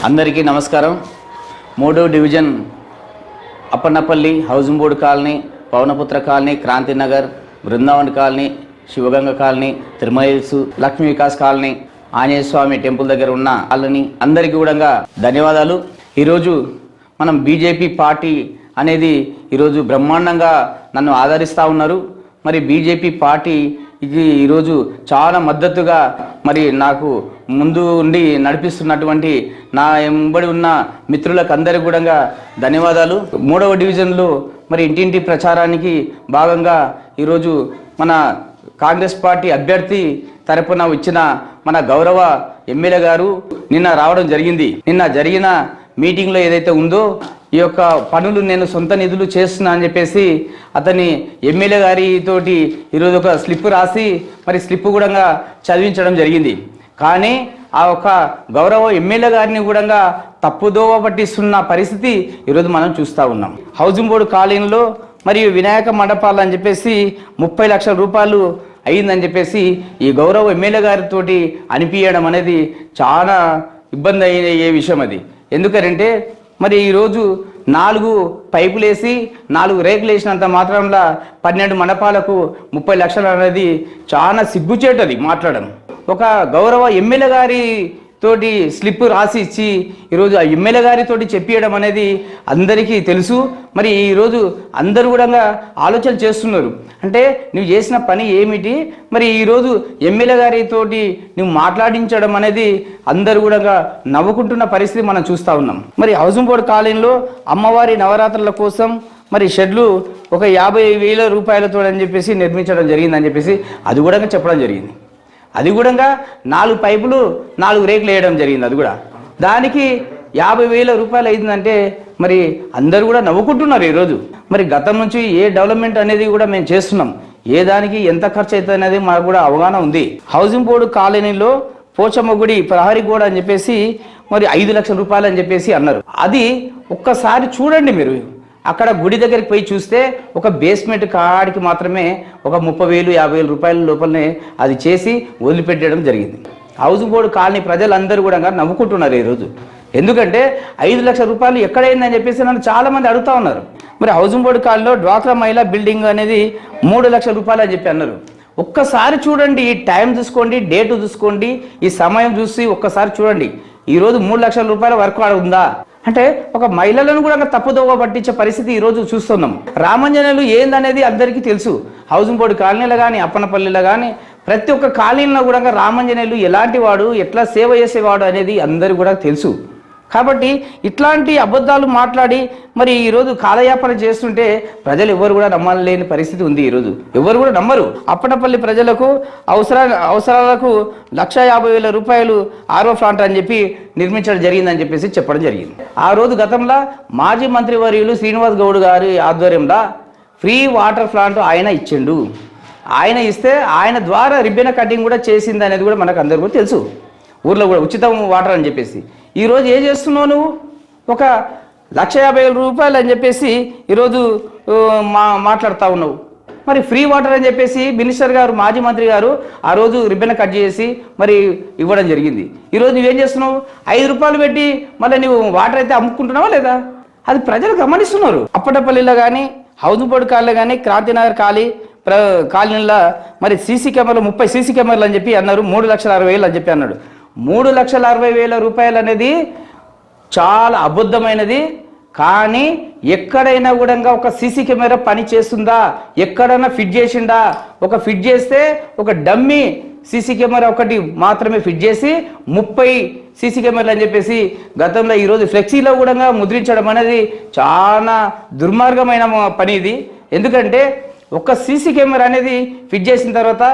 అందరికీ నమస్కారం. 3వ division Appannapalli housing board colony, Pavanaputra colony, Kranthi Nagar, Brindavan colony, Sivaganga colony, Tirumala Lakshmi Vikas colony, Anjaneya Swamy temple దగ్గర ఉన్న వాళ్ళని అందరికీ కూడా ధన్యవాదాలు. ఈరోజు మనం బీజేపీ పార్టీ అనేది ఈరోజు బ్రహ్మాండంగా నన్ను ఆదరిస్తూ ఉన్నారు. మరి బీజేపీ పార్టీ ఇది ఈరోజు చాలా మద్దతుగా మరి నాకు ముందు ఉండి నడిపిస్తున్నటువంటి నా ఎంబడి ఉన్న మిత్రులకు అందరికీ కూడా ధన్యవాదాలు. 3వ డివిజన్లో మరి ఇంటింటి ప్రచారానికి భాగంగా ఈరోజు మన కాంగ్రెస్ పార్టీ అభ్యర్థి తరపున వచ్చిన మన గౌరవ ఎమ్మెల్యే గారు నిన్న రావడం జరిగింది. నిన్న జరిగిన మీటింగ్లో ఏదైతే ఉందో ఈ యొక్క పనులు నేను సొంత నిధులు చేస్తున్నా అని చెప్పేసి అతని ఎమ్మెల్యే గారితోటి ఈరోజు ఒక స్లిప్ రాసి మరి స్లిప్ కూడా చదివించడం జరిగింది. కానీ ఆ ఒక గౌరవ ఎమ్మెల్యే గారిని కూడా తప్పుదోవ పట్టిస్తున్న పరిస్థితి ఈరోజు మనం చూస్తూ ఉన్నాం. హౌసింగ్ బోర్డు కాలనీలో మరియు వినాయక మండపాలు అని చెప్పేసి 30 లక్షల రూపాయలు అయిందని చెప్పేసి ఈ గౌరవ ఎమ్మెల్యే గారితో అనిపించడం అనేది చాలా ఇబ్బంది అయ్యే విషయం. అది ఎందుకంటే మరి ఈరోజు 4 పైపులు వేసి 4 రేకులు వేసినంత మాత్రంలో 12 మండపాలకు 30 లక్షలు అనేది చాలా సిగ్గుచేటు. అది మాట్లాడడం ఒక గౌరవ ఎమ్మెల్యే గారి తోటి స్లిప్ రాసి ఇచ్చి ఈరోజు ఆ ఎమ్మెల్యే గారితోటి చెప్పియడం అనేది అందరికీ తెలుసు. మరి ఈరోజు అందరూ కూడా ఆలోచన చేస్తున్నారు. అంటే నువ్వు చేసిన పని ఏమిటి, మరి ఈరోజు ఎమ్మెల్యే గారితోటి నువ్వు మాట్లాడించడం అనేది అందరూ కూడా నవ్వుకుంటున్న పరిస్థితి మనం చూస్తూ ఉన్నాం. మరి హౌసింగ్ బోర్డు కాలనీలో అమ్మవారి నవరాత్రుల కోసం మరి షెడ్లు ఒక 50,000 రూపాయలతో అని చెప్పేసి నిర్మించడం జరిగిందని చెప్పేసి అది కూడా చెప్పడం జరిగింది. అది కూడా 4 పైపులు 4 రేకులు వేయడం జరిగింది. అది కూడా దానికి 50,000 రూపాయలు అయిందంటే మరి అందరూ కూడా నవ్వుకుంటున్నారు ఈరోజు. మరి గతం నుంచి ఏ డెవలప్మెంట్ అనేది కూడా మేము చేస్తున్నాం, ఏ దానికి ఎంత ఖర్చు అవుతుంది అనేది మాకు కూడా అవగాహన ఉంది. హౌసింగ్ బోర్డు కాలనీలో పోచమ్మ గుడి ప్రహరీ గోడ అని చెప్పేసి మరి 5 లక్షల రూపాయలు అని చెప్పేసి అన్నారు. అది ఒక్కసారి చూడండి మీరు. అక్కడ గుడి దగ్గరికి పోయి చూస్తే ఒక బేస్మెంట్ కాడికి మాత్రమే ఒక 30,000 50,000 రూపాయల లోపలనే అది చేసి వదిలిపెట్టడం జరిగింది. హౌసింగ్ బోర్డు కాలనీ ప్రజలందరూ కూడా నవ్వుకుంటున్నారు ఈరోజు. ఎందుకంటే 5 లక్షల రూపాయలు ఎక్కడైందని చెప్పేసి నన్ను చాలామంది అడుగుతూ ఉన్నారు. మరి హౌసింగ్ బోర్డు కాలనీలో డ్వాక్రా మహిళా బిల్డింగ్ అనేది 3 లక్షల రూపాయలు అని చెప్పి అన్నారు. ఒక్కసారి చూడండి, ఈ టైం చూసుకోండి, డేటు చూసుకోండి, ఈ సమయం చూసి ఒక్కసారి చూడండి. ఈరోజు 3 లక్షల రూపాయల వర్క్ ఉందా అంటే ఒక మహిళలను కూడా తప్పుదోవ పట్టించే పరిస్థితి ఈరోజు చూస్తున్నాం. రామాంజనేయులు ఏందనేది అందరికీ తెలుసు. హౌసింగ్ బోర్డు కాలనీలో కానీ అప్పన్నపల్లిలో కానీ ప్రతి ఒక్క కాలనీలో కూడా రామాంజనేయులు ఎలాంటి వాడు, ఎట్లా సేవ చేసేవాడు అనేది అందరికీ కూడా తెలుసు. కాబట్టి ఇట్లాంటి అబద్ధాలు మాట్లాడి మరి ఈరోజు కాలయాపన చేస్తుంటే ప్రజలు ఎవరు కూడా నమ్మలేని పరిస్థితి ఉంది. ఈరోజు ఎవరు కూడా నమ్మరు. అప్పన్నపల్లి ప్రజలకు అవసరాలకు 150,000 రూపాయలు ఆర్ఓ ప్లాంట్ అని చెప్పి నిర్మించడం జరిగిందని చెప్పేసి చెప్పడం జరిగింది. ఆ రోజు గతంలో మాజీ మంత్రివర్యులు శ్రీనివాస్ గౌడ్ గారి ఆధ్వర్యంలో ఫ్రీ వాటర్ ప్లాంట్ ఆయన ఇచ్చిండు. ఆయన ఇస్తే ఆయన ద్వారా రిబ్బెన్ కటింగ్ కూడా చేసింది అనేది కూడా మనకు అందరికీ కూడా తెలుసు. ఊర్లో కూడా ఉచితం వాటర్ అని చెప్పేసి ఈరోజు ఏం చేస్తున్నావు నువ్వు? ఒక 150,000 రూపాయలు అని చెప్పేసి ఈరోజు మాట్లాడుతూ ఉన్నావు. మరి ఫ్రీ వాటర్ అని చెప్పేసి మినిస్టర్ గారు, మాజీ మంత్రి గారు ఆ రోజు రిబ్బన్ కట్ చేసి మరి ఇవ్వడం జరిగింది. ఈరోజు నువ్వేం చేస్తున్నావు? 5 రూపాయలు పెట్టి మళ్ళీ నువ్వు వాటర్ అయితే అమ్ముకుంటున్నావా లేదా? అది ప్రజలు గమనిస్తున్నారు. అప్పటపల్లిలో కానీ హౌసింగ్ బోర్డు కాలనీలో కానీ క్రాంతినగర్ కాలనీలో మరి సీసీ కెమెరాలు 30 సీసీ కెమెరాలు అని చెప్పి అన్నారు. 3,60,000 అని చెప్పి అన్నాడు. 3,60,000 రూపాయలు అనేది చాలా అబద్ధమైనది. కానీ ఎక్కడైనా కూడా ఒక సీసీ కెమెరా పని చేస్తుందా? ఎక్కడైనా ఫిట్ చేసిందా? ఒక ఫిట్ చేస్తే ఒక డమ్మీ సీసీ కెమెరా ఒకటి మాత్రమే ఫిట్ చేసి 30 సీసీ కెమెరాలు అని చెప్పేసి గతంలో ఈరోజు ఫ్లెక్సీలో కూడా ముద్రించడం అనేది చాలా దుర్మార్గమైన పని ఇది. ఎందుకంటే ఒక సీసీ కెమెరా అనేది ఫిట్ చేసిన తర్వాత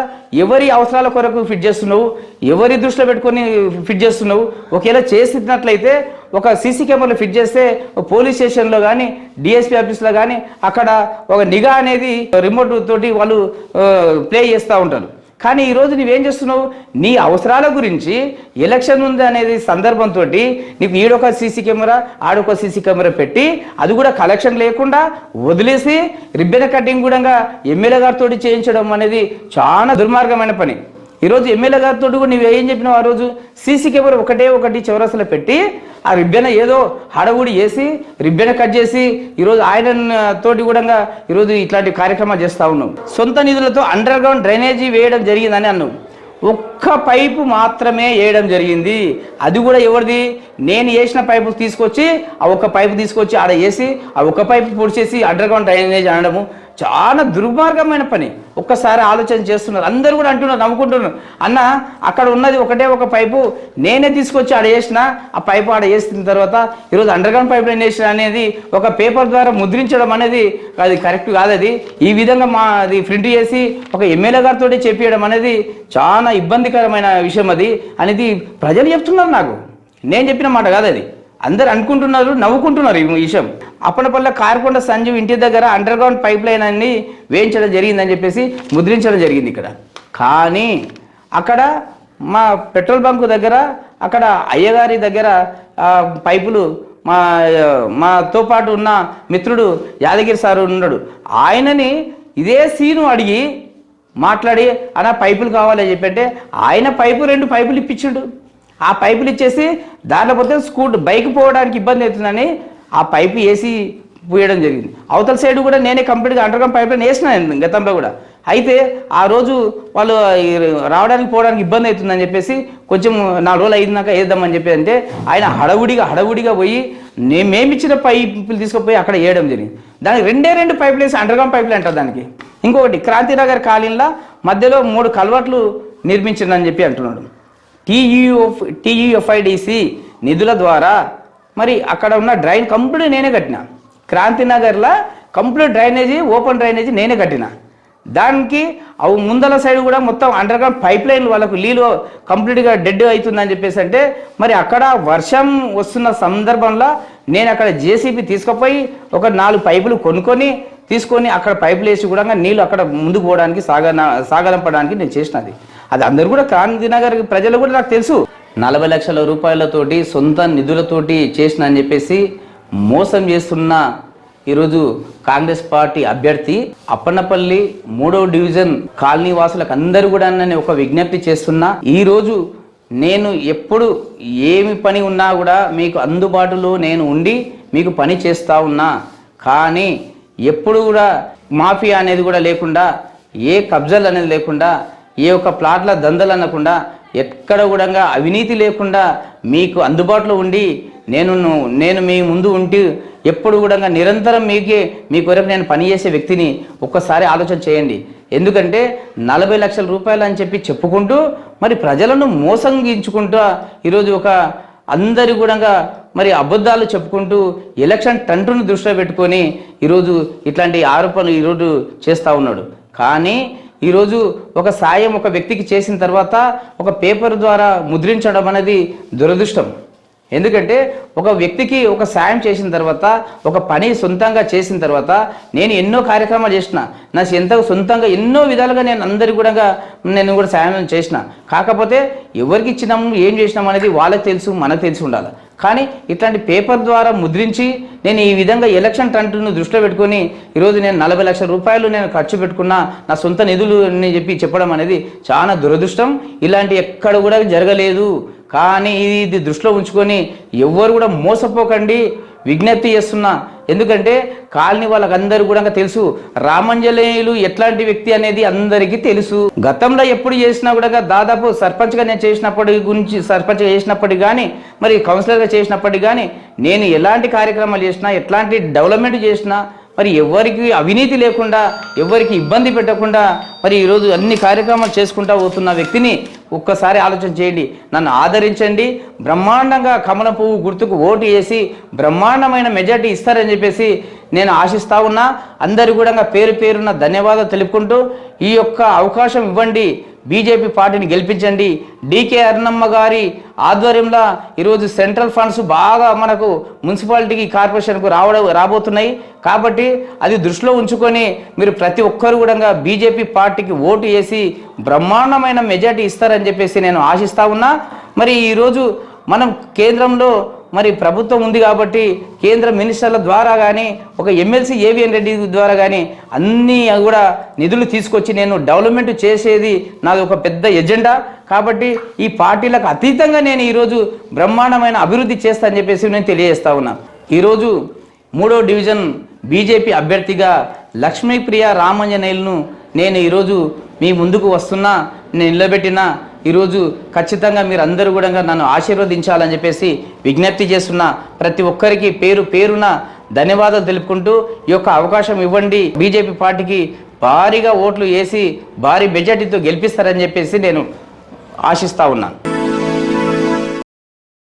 ఎవరి అవసరాల కొరకు ఫిట్ చేస్తున్నావు, ఎవరి దృష్టిలో పెట్టుకొని ఫిట్ చేస్తున్నావు? ఒకవేళ చేసినట్లయితే ఒక సీసీ కెమెరాలు ఫిట్ చేస్తే పోలీస్ స్టేషన్లో కానీ డిఎస్పీ ఆఫీస్లో కానీ అక్కడ ఒక నిఘా అనేది రిమోట్ తోటి వాళ్ళు ప్లే చేస్తూ ఉంటారు. కానీ ఈరోజు నువ్వేం చేస్తున్నావు? నీ అవసరాల గురించి ఎలక్షన్ ఉంది అనేది సందర్భంతో నీకు ఈడొక సీసీ కెమెరా ఆడొక సీసీ కెమెరా పెట్టి అది కూడా కలెక్షన్ లేకుండా వదిలేసి రిబ్బెన్ కటింగ్ కూడా ఎమ్మెల్యే గారితో చేయించడం అనేది చాలా దుర్మార్గమైన పని. ఈరోజు ఎమ్మెల్యే గారితో కూడా నువ్వు ఏం చెప్పినావు? ఆ రోజు సీసీ కెమెరా ఒకటి చౌరస్సులో పెట్టి ఆ రిబ్బెన ఏదో హడవుడి వేసి రిబ్బెన కట్ చేసి ఈరోజు ఆయన తోటి కూడా ఈరోజు ఇట్లాంటి కార్యక్రమాలు చేస్తూ ఉన్నాం. సొంత నిధులతో అండర్ గ్రౌండ్ డ్రైనేజీ వేయడం జరిగిందని అన్నాం. ఒక్క పైపు మాత్రమే వేయడం జరిగింది. అది కూడా ఎవరిది? నేను వేసిన పైపు తీసుకొచ్చి ఆ ఒక్క పైపు తీసుకొచ్చి ఆడ వేసి ఆ ఒక్క పైపు పొడిచేసి అండర్ గ్రౌండ్ డ్రైనేజ్ అనడము చాలా దుర్మార్గమైన పని. ఒక్కసారి ఆలోచన చేస్తున్నారు, అందరూ కూడా అంటున్నారు, నవ్వుకుంటున్నారు. అన్న అక్కడ ఉన్నది ఒకటే ఒక పైపు, నేనే తీసుకొచ్చి ఆడ వేసిన, ఆ పైపు ఆడ వేసిన తర్వాత ఈరోజు అండర్ గ్రౌండ్ పైప్ లైన్ వేసిన అనేది ఒక పేపర్ ద్వారా ముద్రించడం అనేది అది కరెక్ట్ కాదు. అది ఈ విధంగా అది ప్రింట్ చేసి ఒక ఎమ్మెల్యే గారితో చెప్పేయడం అనేది చాలా ఇబ్బందికరమైన విషయం. అది అనేది ప్రజలు చెప్తున్నారు, నాకు నేను చెప్పిన మాట కాదు. అది అందరు అనుకుంటున్నారు, నవ్వుకుంటున్నారు ఈ విషయం. అప్పనపల్లి కారకొండ సంజీవ్ ఇంటి దగ్గర అండర్ గ్రౌండ్ పైప్ లైన్ అన్ని వేయించడం జరిగిందని చెప్పేసి ముద్రించడం జరిగింది ఇక్కడ. కానీ అక్కడ మా పెట్రోల్ బంకు దగ్గర అక్కడ అయ్యగారి దగ్గర పైపులు మాతో పాటు ఉన్న మిత్రుడు యాదగిరి సారు ఉన్నాడు. ఆయనని ఇదే సీను అడిగి మాట్లాడి అన్న పైపులు కావాలని చెప్పంటే ఆయన రెండు పైపులు ఇప్పించాడు. ఆ పైపులు ఇచ్చేసి దాంట్లో పోతే బైక్ పోవడానికి ఇబ్బంది అవుతుందని ఆ పైపు వేసి పోయడం జరిగింది. అవతల సైడ్ కూడా నేనే కంప్లీట్గా అండర్ గ్రౌండ్ పైప్ లైన్ వేసినాను గతంలో కూడా. అయితే ఆ రోజు వాళ్ళు రావడానికి పోవడానికి ఇబ్బంది అవుతుందని చెప్పేసి కొంచెం 4 రోజులు అయినాక వేద్దామని చెప్పి అంటే ఆయన హడవుడిగా పోయి మేమిచ్చిన పైపులు తీసుకుపోయి అక్కడ వేయడం జరిగింది. దానికి 2 పైపులు వేసి అండర్ గ్రౌండ్ పైపులు అంటారు దానికి. ఇంకొకటి క్రాంతినగర్ కాలనీలో మధ్యలో 3 కల్వర్ట్లు నిర్మించిందని చెప్పి అంటున్నాడు. TUFIDC నిధుల ద్వారా మరి అక్కడ ఉన్న డ్రైన్ కంప్లీట్ నేనే కట్టిన. క్రాంతినగర్లో కంప్లీట్ డ్రైనేజీ, ఓపెన్ డ్రైనేజీ నేనే కట్టిన. దానికి అవి ముందల సైడ్ కూడా మొత్తం అండర్ గ్రౌండ్ పైప్ లైన్ వాళ్ళకు నీళ్ళు కంప్లీట్గా డెడ్ అవుతుందని చెప్పేసి అంటే మరి అక్కడ వర్షం వస్తున్న సందర్భంలో నేను అక్కడ JCB తీసుకుపోయి ఒక 4 పైపులు తీసుకొని అక్కడ పైపులు వేసి కూడా నీళ్ళు అక్కడ ముందుకు పోవడానికి సాగనంపడానికి నేను చేసినది. అది అందరూ కూడా క్రాంతినగర్ ప్రజలు కూడా నాకు తెలుసు. 40 లక్షల రూపాయలతోటి సొంత నిధులతోటి చేసిన అని చెప్పేసి మోసం చేస్తున్న ఈరోజు కాంగ్రెస్ పార్టీ అభ్యర్థి అప్పన్నపల్లి 3వ డివిజన్ కాలనీ వాసులకు అందరూ కూడా నేను ఒక విజ్ఞప్తి చేస్తున్నా. ఈరోజు నేను ఎప్పుడు ఏమి పని ఉన్నా కూడా మీకు అందుబాటులో నేను ఉండి మీకు పని చేస్తూ ఉన్నా. కానీ ఎప్పుడు కూడా మాఫియా అనేది కూడా లేకుండా, ఏ కబ్జాలు అనేది లేకుండా, ఏ ఒక్క ప్లాట్ల దందలు అనకుండా, ఎక్కడ కూడా అవినీతి లేకుండా మీకు అందుబాటులో ఉండి నేను మీ ముందు ఉంటూ ఎప్పుడు కూడా నిరంతరం మీ కొరకు నేను పనిచేసే వ్యక్తిని. ఒక్కసారి ఆలోచన చేయండి. ఎందుకంటే 40 లక్షల రూపాయలు అని చెప్పి చెప్పుకుంటూ మరి ప్రజలను మోసంగించుకుంటూ ఈరోజు ఒక అందరి కూడా మరి అబద్ధాలు చెప్పుకుంటూ ఎలక్షన్ టంటును దృష్టిలో పెట్టుకొని ఈరోజు ఇట్లాంటి ఆరోపణలు ఈరోజు చేస్తూ ఉన్నాడు. కానీ ఈరోజు ఒక సాయం ఒక వ్యక్తికి చేసిన తర్వాత ఒక పేపర్ ద్వారా ముద్రించడం అనేది దురదృష్టం. ఎందుకంటే ఒక వ్యక్తికి ఒక సాయం చేసిన తర్వాత, ఒక పని సొంతంగా చేసిన తర్వాత, నేను ఎన్నో కార్యక్రమాలు చేసిన, నా సొంతంగా ఎన్నో విధాలుగా నేను అందరికీ కూడా సాయం చేసిన. కాకపోతే ఎవరికి ఇచ్చినాము, ఏం చేసినాము అనేది వాళ్ళకి తెలుసు, మనకు తెలిసి ఉండాలి. కానీ ఇట్లాంటి పేపర్ ద్వారా ముద్రించి నేను ఈ విధంగా ఎలక్షన్ టంటును దృష్టిలో పెట్టుకొని ఈరోజు నేను 40 లక్షల రూపాయలు నేను ఖర్చు పెట్టుకున్నా, నా సొంత నిధులు అని చెప్పడం అనేది చాలా దురదృష్టం. ఇలాంటి ఎక్కడ కూడా జరగలేదు. కానీ ఇది దృష్టిలో ఉంచుకొని ఎవ్వరు కూడా మోసపోకండి విజ్ఞప్తి చేస్తున్నా. ఎందుకంటే కాలనీ వాళ్ళకందరూ కూడా తెలుసు రామంజనేయులు ఎట్లాంటి వ్యక్తి అనేది అందరికీ తెలుసు. గతంలో ఎప్పుడు చేసినా కూడా దాదాపు సర్పంచ్గా నేను సర్పంచ్గా చేసినప్పటికీ కానీ, మరి కౌన్సిలర్గా చేసినప్పటికీ కానీ, నేను ఎలాంటి కార్యక్రమాలు చేసినా, ఎట్లాంటి డెవలప్మెంట్ చేసినా మరి ఎవరికి అవినీతి లేకుండా, ఎవరికి ఇబ్బంది పెట్టకుండా మరి ఈరోజు అన్ని కార్యక్రమాలు చేసుకుంటూ పోతున్న వ్యక్తిని ఒక్కసారి ఆలోచన చేయండి. నన్ను ఆదరించండి. బ్రహ్మాండంగా కమల పువ్వు గుర్తుకు ఓటు వేసి బ్రహ్మాండమైన మెజార్టీ ఇస్తారని చెప్పేసి నేను ఆశిస్తా ఉన్నా. అందరూ కూడా పేరున ధన్యవాదాలు తెలుపుకుంటూ ఈ యొక్క అవకాశం ఇవ్వండి. బీజేపీ పార్టీని గెలిపించండి. డీకే అరుణమ్మ గారి ఆధ్వర్యంలో ఈరోజు సెంట్రల్ ఫండ్స్ బాగా మనకు మున్సిపాలిటీకి, కార్పొరేషన్కు రాబోతున్నాయి. కాబట్టి అది దృష్టిలో ఉంచుకొని మీరు ప్రతి ఒక్కరు కూడా బీజేపీ పార్టీకి ఓటు వేసి బ్రహ్మాండమైన మెజార్టీ ఇస్తారని చెప్పేసి నేను ఆశిస్తా ఉన్నా. మరి ఈరోజు మనం కేంద్రంలో మరి ప్రభుత్వం ఉంది కాబట్టి కేంద్ర మినిస్టర్ల ద్వారా కానీ, ఒక ఎమ్మెల్సీ ఏవిఎన్ రెడ్డి ద్వారా కానీ అన్నీ కూడా నిధులు తీసుకొచ్చి నేను డెవలప్మెంట్ చేసేది నాది ఒక పెద్ద ఎజెండా. కాబట్టి ఈ పార్టీలకు అతీతంగా నేను ఈరోజు బ్రహ్మాండమైన అభివృద్ధి చేస్తా అని చెప్పేసి నేను తెలియజేస్తా ఉన్నా. ఈరోజు 3వ డివిజన్ బీజేపీ అభ్యర్థిగా లక్ష్మీప్రియ రామాంజనేయులను నేను ఈరోజు మీ ముందుకు వస్తున్నా, నేను నిలబెట్టిన ఈరోజు ఖచ్చితంగా మీరు అందరూ కూడా నన్ను ఆశీర్వదించాలని చెప్పేసి విజ్ఞప్తి చేస్తున్నా. ప్రతి ఒక్కరికి పేరు పేరున ధన్యవాదాలు తెలుపుకుంటూ ఈ యొక్క అవకాశం ఇవ్వండి, బీజేపీ పార్టీకి భారీగా ఓట్లు వేసి భారీ మెజార్టీతో గెలిపిస్తారని చెప్పేసి నేను ఆశిస్తా ఉన్నాను.